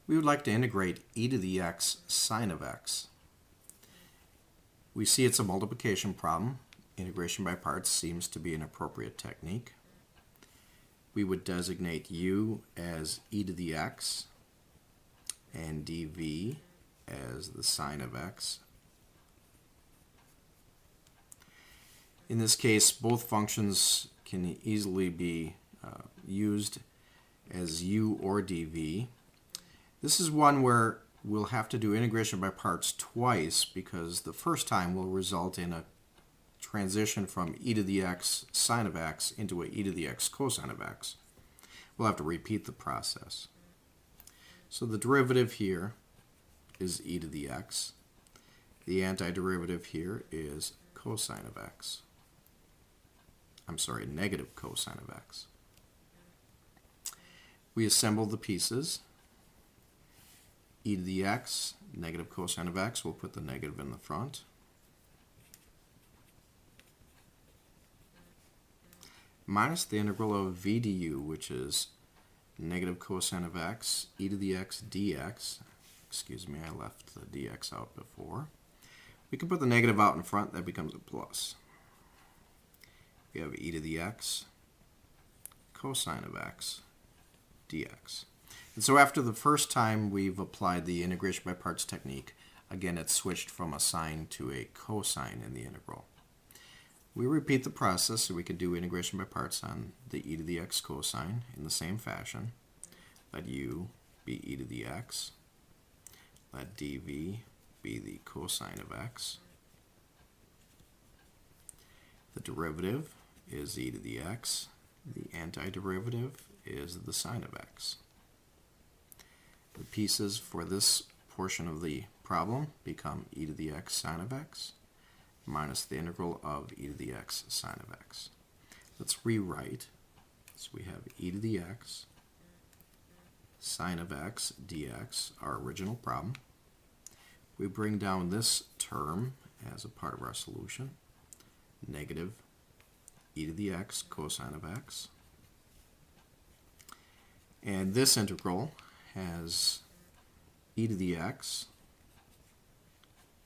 We would like to integrate e to the x sine of x. We see it's a multiplication problem. Integration by parts seems to be an appropriate technique. We would designate u as e to the x and dv as the sine of x. In this case, both functions can easily be used as u or dv. This is one where we'll have to do integration by parts twice because the first time will result in a transition from e to the x sine of x into a e to the x cosine of x. We'll have to repeat the process. So the derivative here is e to the x. The antiderivative here is cosine of x. I'm sorry, negative cosine of x. We assemble the pieces. E to the x, negative cosine of x, we'll put the negative in the front. Minus the integral of v du, which is negative cosine of x, e to the x dx. Excuse me, I left the dx out before. We can put the negative out in front, that becomes a plus. We have e to the x cosine of x dx. And so after the first time we've applied the integration by parts technique, again it's switched from a sine to a cosine in the integral. We repeat the process so we could do integration by parts on the e to the x cosine in the same fashion. Let u be e to the x. Let dv be the cosine of x. The derivative is e to the x. The antiderivative is the sine of x. The pieces for this portion of the problem become e to the x sine of x minus the integral of e to the x sine of x. Let's rewrite. So we have e to the x sine of x dx, our original problem. We bring down this term as a part of our solution, negative e to the x cosine of x. And this integral has e to the x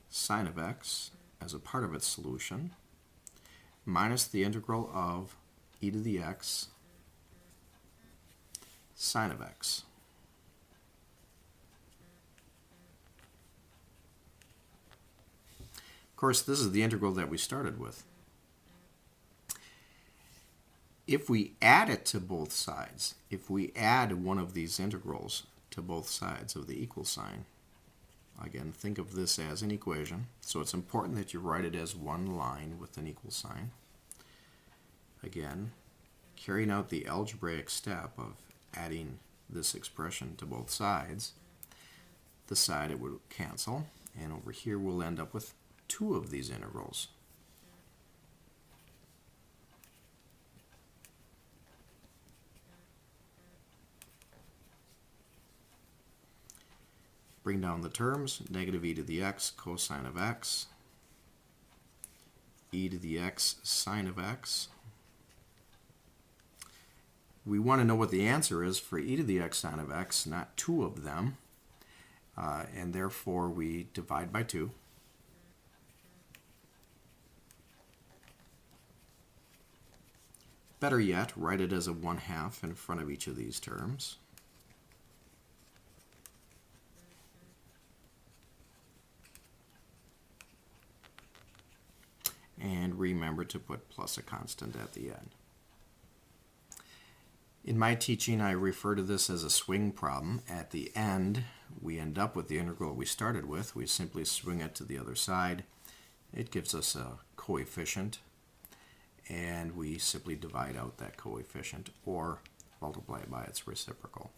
sine of x as a part of its solution minus the integral of e to the x sine of x. Of course, this is the integral that we started with. If we add it to both sides, if we add one of these integrals to both sides of the equal sign, again, think of this as an equation, so it's important that you write it as one line with an equal sign. Again, carrying out the algebraic step of adding this expression to both sides, the side it would cancel, and over here we'll end up with two of these integrals. Bring down the terms, negative e to the x cosine of x, e to the x sine of x. We want to know what the answer is for e to the x sine of x, not two of them, and therefore we divide by 2. Better yet, write it as a 1/2 in front of each of these terms. And remember to put plus a constant at the end. In my teaching, I refer to this as a swing problem. At the end, we end up with the integral we started with. We simply swing it to the other side. It gives us a coefficient, and we simply divide out that coefficient or multiply it by its reciprocal.